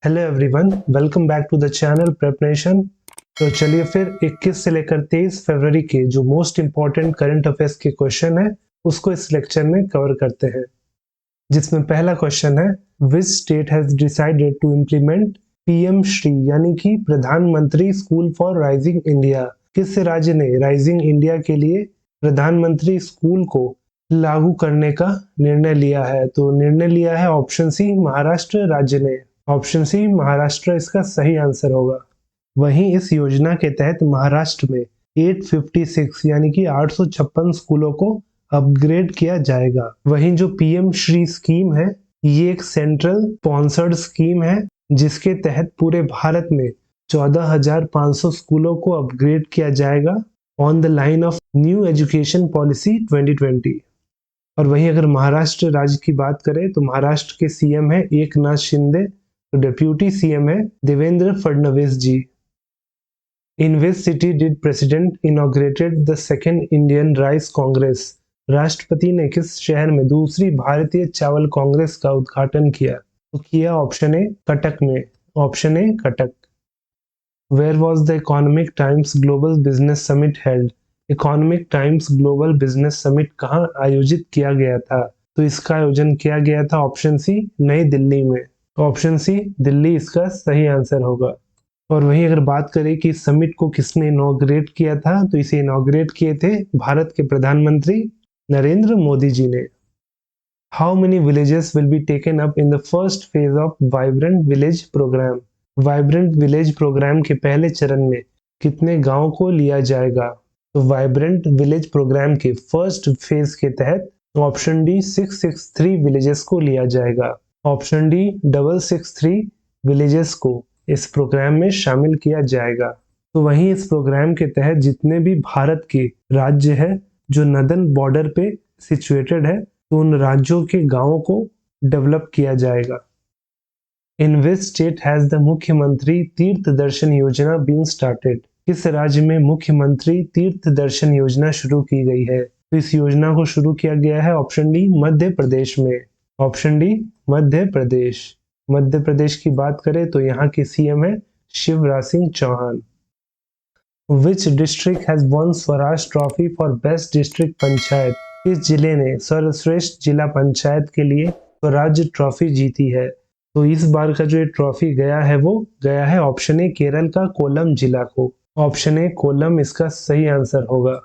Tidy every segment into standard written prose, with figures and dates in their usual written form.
Hello everyone, welcome back to the channel preparation. तो चलिए फिर 21 से लेकर 23 फरवरी के जो मोस्ट इंपॉर्टेंट करंट अफेयर्स के क्वेश्चन है उसको इस लेक्चर में कवर करते हैं। जिसमें पहला क्वेश्चन है, which state has decided to implement PM Shri यानी कि प्रधानमंत्री स्कूल फॉर राइजिंग इंडिया। किस राज्य ने राइजिंग इंडिया के लिए प्रधानमंत्री स्कूल को लागू करने का निर्णय लिया है? तो निर्णय लिया है ऑप्शन सी, महाराष्ट्र राज्य ने। ऑप्शन सी, महाराष्ट्र इसका सही आंसर होगा। वहीं इस योजना के तहत महाराष्ट्र में 856 यानी कि 856 स्कूलों को अपग्रेड किया जाएगा। वहीं जो पीएम श्री स्कीम है, ये एक सेंट्रल स्पॉन्सर्ड स्कीम है जिसके तहत पूरे भारत में 14,500 स्कूलों को अपग्रेड किया जाएगा on the line of new education policy 2020। और वहीं अगर महाराष्ट्र राज्य की बात करें तो महाराष्ट्र के सीएम है एकनाथ शिंदे, तो डिप्यूटी सीएम है Devendra Fadnavis ji. In which city did president inaugurated the second Indian rice congress? राष्ट्रपति ने किस शहर में दूसरी भारतीय चावल कांग्रेस का उद्घाटन किया? तो किया ऑप्शन ए कटक में। Option A Cuttack. Where was the Economic Times Global Business Summit held? Economic Times Global Business Summit कहाँ आयोजित किया गया था? तो इसका आयोजन किया गया था ऑप्शन सी, नई दिल्ली में। ऑप्शन सी, दिल्ली इसका सही आंसर होगा। और वहीं अगर बात करें कि इस समिट को किसने इनॉग्रेट किया था, तो इसे इनॉग्रेट किए थे भारत के प्रधानमंत्री नरेंद्र मोदी जी ने। How many villages will be taken up in the first phase of vibrant village programme? Vibrant village programme के पहले चरण में कितने गांव को लिया जाएगा? तो वाइब्रेंट विलेज प्रोग्राम के फर्स्ट फेज के तहत ऑप्शन डी 663 विलेजेस को लिया जाएगा। ऑप्शन डी 663 विलेजेस को इस प्रोग्राम में शामिल किया जाएगा। तो वहीं इस प्रोग्राम के तहत जितने भी भारत के राज्य है जो नदन बॉर्डर पे सिचुएटेड है, तो उन राज्यों के गांवों को डेवलप किया जाएगा। इन विच स्टेट हैज द मुख्यमंत्री तीर्थ दर्शन योजना बीन स्टार्टेड? किस राज्य में मुख्यमंत्री तीर्थ दर्शन योजना शुरू की गई है? तो इस योजना को शुरू किया गया है ऑप्शन डी मध्य प्रदेश में। Option D Madhya Pradesh. मध्य प्रदेश की बात करें तो यहाँ के सीएम है Shivraj Singh Chouhan. Which district has won Swaraj trophy for best district panchayat? किस जिले ने सर्वश्रेष्ठ जिला पंचायत के लिए स्वराज ट्रॉफी जीती है? तो इस बार का जो ये ट्रॉफी गया है वो गया है ऑप्शन ए केरल का कोल्लम जिला को। ऑप्शन ए कोल्लम इसका सही आंसर होगा।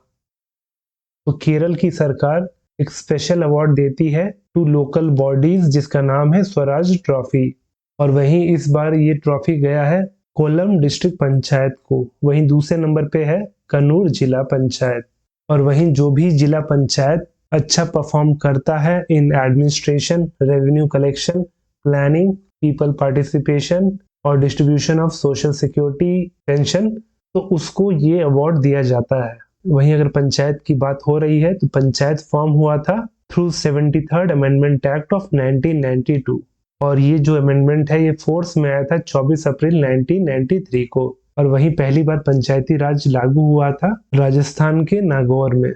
तो केरल की सरकार एक स्पेशल अवार्ड देती है टू लोकल बॉडीज जिसका नाम है स्वराज ट्रॉफी। और वहीं इस बार ये ट्रॉफी गया है कोल्लम डिस्ट्रिक्ट पंचायत को। वहीं दूसरे नंबर पे है कन्नूर जिला पंचायत। और वहीं जो भी जिला पंचायत अच्छा परफॉर्म करता है in administration, revenue collection, planning, people participation और distribution of social security pension, तो उसको ये अवार्ड दिया जाता है। वहीं अगर पंचायत की बात हो रही है तो पंचायत फॉर्म हुआ था through 73rd amendment act of 1992। और ये जो अमेंडमेंट है ये फोर्स में आया था 24 अप्रैल 1993 को। और वहीं पहली बार पंचायती राज लागू हुआ था राजस्थान के नागौर में।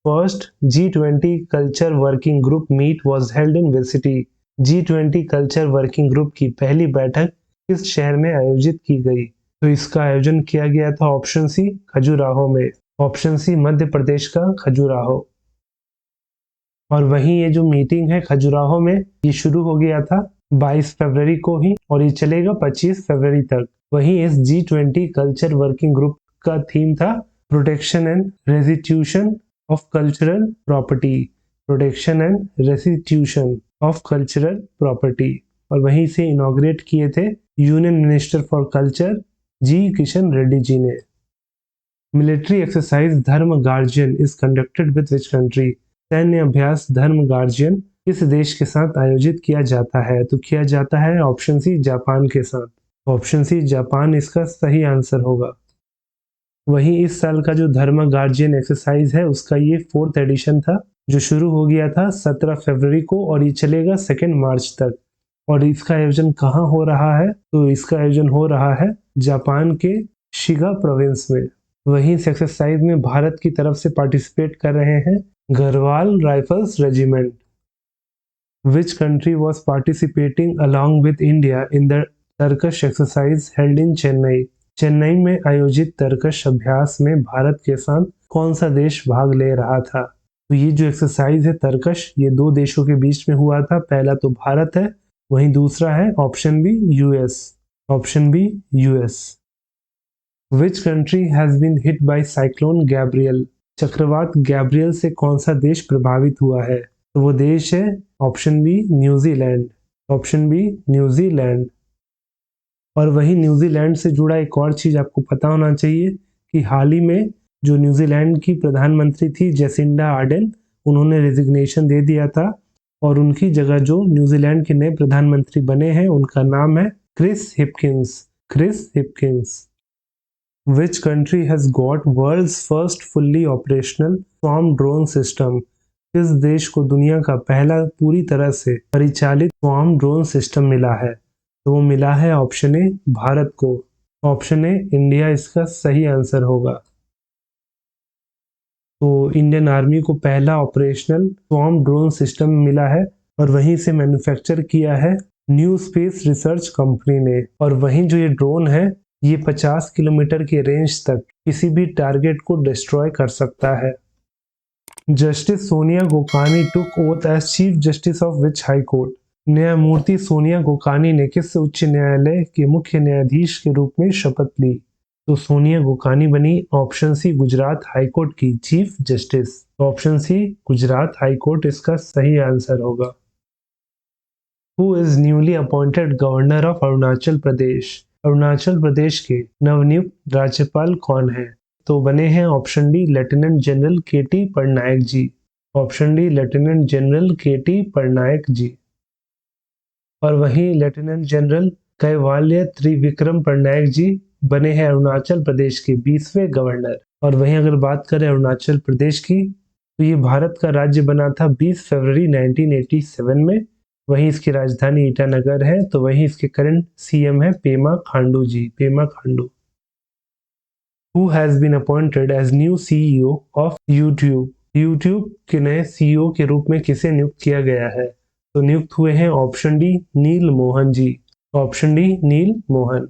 First G20 culture working group meet was held in which city? G20 culture working group की पहली बैठक किस शहर में आयोजित की गई? तो इसका आयोजन किया गया था ऑप्शन सी खजुराहो में। ऑप्शन सी मध्य प्रदेश का खजुराहो। और वहीं ये जो मीटिंग है खजुराहो में ये शुरू हो गया था 22 फरवरी को ही और ये चलेगा 25 फरवरी तक। वहीं इस G20 कल्चर वर्किंग ग्रुप का थीम था protection and restitution of cultural property. Protection and restitution of cultural property. और वहीं से इनॉग्रेट किए थे यूनियन मिनिस्टर फॉर कल्चर जी किशन रेड्डी जी ने। मिलिट्री एक्सरसाइज धर्म guardian is conducted with which country? सैन्य अभ्यास धर्म गार्जियन किस देश के साथ आयोजित किया जाता है? तो किया जाता है ऑप्शन सी जापान के साथ। ऑप्शन सी जापान इसका सही आंसर होगा। वहीं इस साल का जो धर्म गार्जियन एक्सरसाइज है उसका ये 4th एडिशन था जो शुरू हो गया था 17 फरवरी को और ये चलेगा 2 मार्च तक। और इसका आयोजन कहाँ हो रहा है? तो इसका आयोजन हो रहा है जापान के शिगा प्रोविंस में। वहीं इस एक्सरसाइज में भारत की तरफ से पार्टिसिपेट कर रहे हैं Garhwal rifles regiment. Which country was participating along with India in the Turkish exercise held in Chennai? Chennai में आयोजित तर्कश अभ्यास में भारत के साथ कौन सा देश भाग ले रहा था? तो ये जो एक्सरसाइज है तर्कश, ये दो देशों के बीच में हुआ था। पहला तो भारत है, वहीं दूसरा है option B US. Option B US. Which country has been hit by cyclone Gabriel? चक्रवात गैब्रियल से कौन सा देश प्रभावित हुआ है? तो वो देश है option B New Zealand. Option B New Zealand. और वही न्यूजीलैंड से जुड़ा एक और चीज आपको पता होना चाहिए कि हाल ही में जो न्यूजीलैंड की प्रधानमंत्री थी जेसिंडा आर्डेन, उन्होंने रेजिग्नेशन दे दिया था और उनकी जगह जो न्यूजीलैंड के नए प्रधानमंत्री बने हैं उनका नाम है Chris Hipkins. Chris Hipkins. Which country has got world's first fully operational swarm drone system? किस देश को दुनिया का पहला पूरी तरह से परिचालित swarm drone system मिला है? तो वो मिला है ऑप्शन ए भारत को। ऑप्शन ए इंडिया इसका सही आंसर होगा। तो इंडियन आर्मी को पहला ऑपरेशनल स्वॉर्म ड्रोन सिस्टम मिला है और वहीं से मैन्युफैक्चर किया है न्यू स्पेस रिसर्च कंपनी ने। और वहीं जो ये ड्रोन है ये 50 किलोमीटर के रेंज तक किसी भी टारगेट को डिस्ट्रॉय कर सकता है। Justice Sonia Gokani took oath as chief justice of which high court? न्यायमूर्ति सोनिया गोकानी ने किस उच्च न्यायालय के मुख्य न्यायाधीश के रूप में शपथ ली? तो सोनिया गोकानी बनी option C Gujarat high court की chief justice. Option C Gujarat high court इसका सही आंसर होगा। Who is newly appointed governor of Arunachal Pradesh? Arunachal Pradesh के नवनियुक्त राज्यपाल कौन है? तो बने हैं option D lieutenant general KT Patnaik ji. Option D lieutenant general KT Patnaik ji. और वहीं लेफ्टिनेंट जनरल कैवाल्य त्रिविक्रम पटनायक जी बने हैं अरुणाचल प्रदेश के 20वें गवर्नर। और वहीं अगर बात करें अरुणाचल प्रदेश की तो ये भारत का राज्य बना था 20 फरवरी 1987 में। वहीं इसकी राजधानी ईटानगर है। तो वहीं इसके करंट सीएम है पेमा खांडू जी। Pema Khandu. Who has been appointed as new CEO of YouTube? YouTube के नए सीईओ के रूप में किसे नियुक्त किया गया है? तो नियुक्त हुए हैं ऑप्शन डी नील मोहन जी। ऑप्शन डी नील मोहन।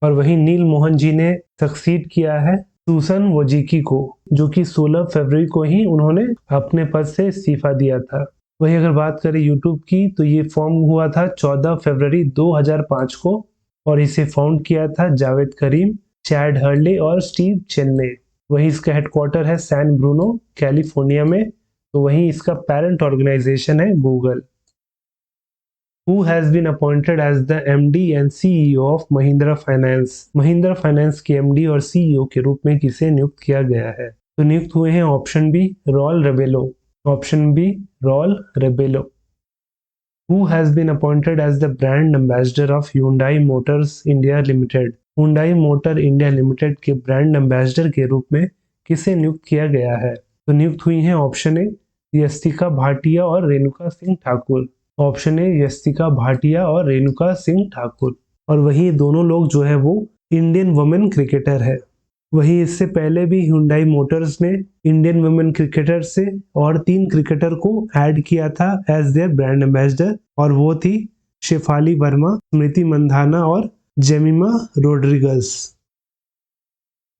और वहीं नील मोहन जी ने सक्सीड किया है सुसन वोजिकी को, जो कि 16 फरवरी को ही उन्होंने अपने पद से इस्तीफा दिया था। वहीं अगर बात करें यूट्यूब की तो ये फॉर्म हुआ था 14 फरवरी 2005 को और इसे फाउंड किया था जावेद करीम, चैड हर्ले और स्टीव चेन ने। वहीं इसका हेडक्वार्टर है सैन ब्रूनो कैलिफोर्निया में। तो वहीं इसका पेरेंट ऑर्गेनाइजेशन है Google. Who has been appointed as the MD and CEO of Mahindra Finance? Mahindra finance के MD और CEO के रूप में किसे नियुक्त किया गया है? तो नियुक्त हुए हैं option B Raul Rebello. Option B Raul Rebello. Who has been appointed as the brand ambassador of Hyundai Motors India Limited? Hyundai Motor India Limited के ब्रांड एम्बेसडर के रूप में किसे नियुक्त किया गया है? तो नियुक्त हुई हैं ऑप्शन ए यस्तिका भाटिया और रेणुका सिंह ठाकुर। ऑप्शन ए यस्तिका भाटिया और रेणुका सिंह ठाकुर। और वही दोनों लोग जो है वो इंडियन वुमेन क्रिकेटर है। वहीं इससे पहले भी Hyundai मोटर्स ने इंडियन वुमेन क्रिकेटर से और 3 क्रिकेटर को ऐड किया था एज देयर ब्रांड एम्बेसडर और वो थी शेफाली वर्मा, स्मृति मंधाना और जेमिमा रोड्रिगस।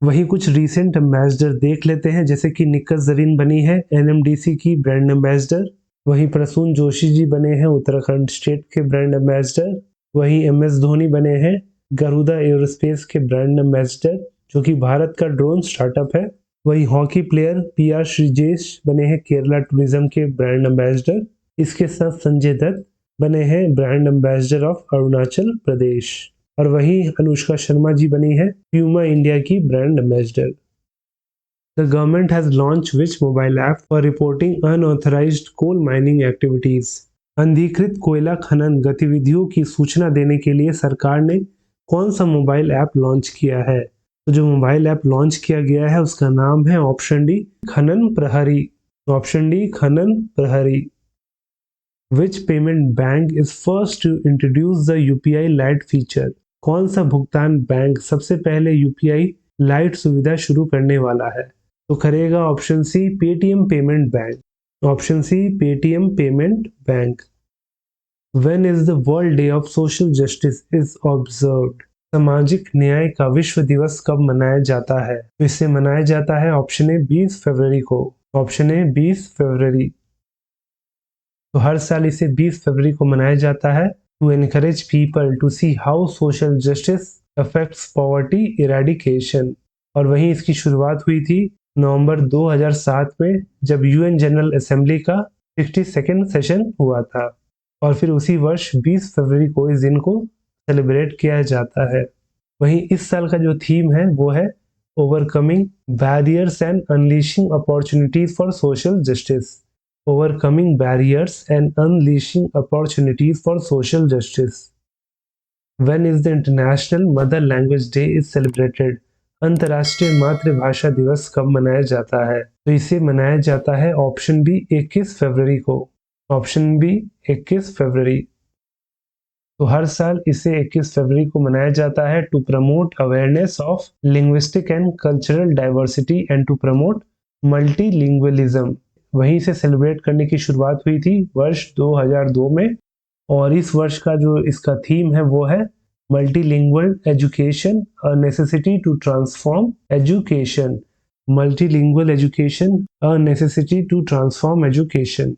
वहीं कुछ रीसेंट एम्बेसडर देख लेते हैं, जैसे कि निक्कत जरीन बनी है NMDC की ब्रांड एम्बेसडर। वहीं प्रसून जोशी जी बने हैं उत्तराखंड स्टेट के ब्रांड एम्बेसडर। वहीं MS धोनी बने हैं गरुदा एरोस्पेस के ब्रांड एम्बेसडर, जो कि भारत का ड्रोन स्टार्टअप है। वहीं हॉकी प्लेयर PR श्रीजेश बने हैं केरला टूरिज्म के ब्रांड एम्बेसडर। इसके साथ संजय दत्त बने हैं ब्रांड एम्बेसडर ऑफ अरुणाचल प्रदेश। और वहीं अनुष्का शर्मा जी बनी है प्यूमा इंडिया की brand ambassador. The government has launched which mobile app for reporting unauthorized coal mining activities? अनधिकृत कोयला खनन गतिविधियों की सूचना देने के लिए सरकार ने कौन सा मोबाइल ऐप लॉन्च किया है? तो जो मोबाइल ऐप लॉन्च किया गया है उसका नाम है ऑप्शन डी खनन प्रहरी। ऑप्शन डी खनन प्रहरी। Which payment bank is first to introduce the UPI Lite feature? कौन सा भुगतान बैंक सबसे पहले UPI लाइट सुविधा शुरू करने वाला है? तो करेगा option C Paytm payment bank. Option C Paytm payment bank. When is the World Day of Social Justice is observed? सामाजिक न्याय का विश्व दिवस कब मनाया जाता है? तो इसे मनाया जाता है ऑप्शन ए 20 फरवरी को। ऑप्शन ए 20 फरवरी। तो हर साल इसे 20 फरवरी को मनाया जाता है to encourage people to see how social justice affects poverty eradication. और वहीं इसकी शुरुआत हुई थी नवंबर 2007 में, जब यूएन जनरल असेंबली का 62nd सेशन हुआ था। और फिर उसी वर्ष 20 फरवरी को इस दिन को सेलिब्रेट किया जाता है। वहीं इस साल का जो थीम है वो है overcoming barriers and unleashing opportunities for social justice. Overcoming barriers and unleashing opportunities for social justice. When is the International Mother Language Day is celebrated? अंतर्राष्ट्रीय मातृभाषा दिवस कब मनाया जाता है? तो इसे मनाया जाता है ऑप्शन बी 21 फरवरी को। ऑप्शन बी 21 फरवरी। तो हर साल इसे 21 फरवरी को मनाया जाता है to promote awareness of linguistic and cultural diversity and to promote multilingualism. वहीं से सेलिब्रेट करने की शुरुआत हुई थी वर्ष 2002 में। और इस वर्ष का जो इसका थीम है वो है multilingual education a necessity to transform education. Multilingual education a necessity to transform education.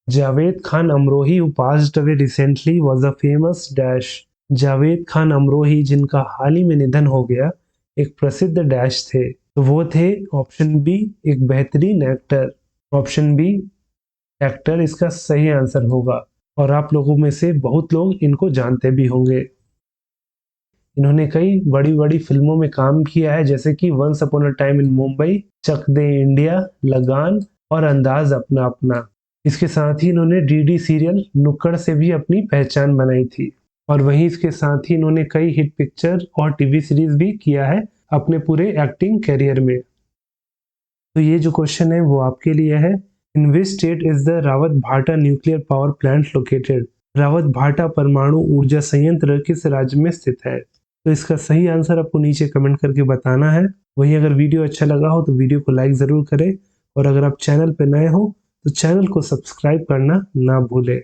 Javed Khan Amrohi who passed away recently was a famous dash। Javed Khan Amrohi जिनका हाल ही में निधन हो गया, एक प्रसिद्ध डैश थे। तो वो थे ऑप्शन बी एक बेहतरीन एक्टर। ऑप्शन बी एक्टर इसका सही आंसर होगा। और आप लोगों में से बहुत लोग इनको जानते भी होंगे। इन्होंने कई बड़ी बड़ी फिल्मों में काम किया है, जैसे कि once upon a time in Mumbai, Chak De India, Lagaan और अंदाज अपना अपना। इसके साथ ही इन्होंने डीडी सीरियल नुक्कड़ से भी अपनी पहचान बनाई थी। और वहीं इसके साथ ही इन्होंने कई हिट पिक्चर और टीवी सीरीज भी किया है अपने पूरे एक्टिंग करियर में। तो ये जो क्वेश्चन है वो आपके लिए है। In which state is the Rawat Bhata nuclear power plant located? Rawat Bhata परमाणु ऊर्जा संयंत्र किस राज्य में स्थित है? तो इसका सही आंसर आपको नीचे कमेंट करके बताना है। वहीं अगर वीडियो अच्छा लगा हो तो वीडियो को लाइक जरूर करें, और अगर आप चैनल पर नए हो तो चैनल को सब्सक्राइब करना ना भूलें।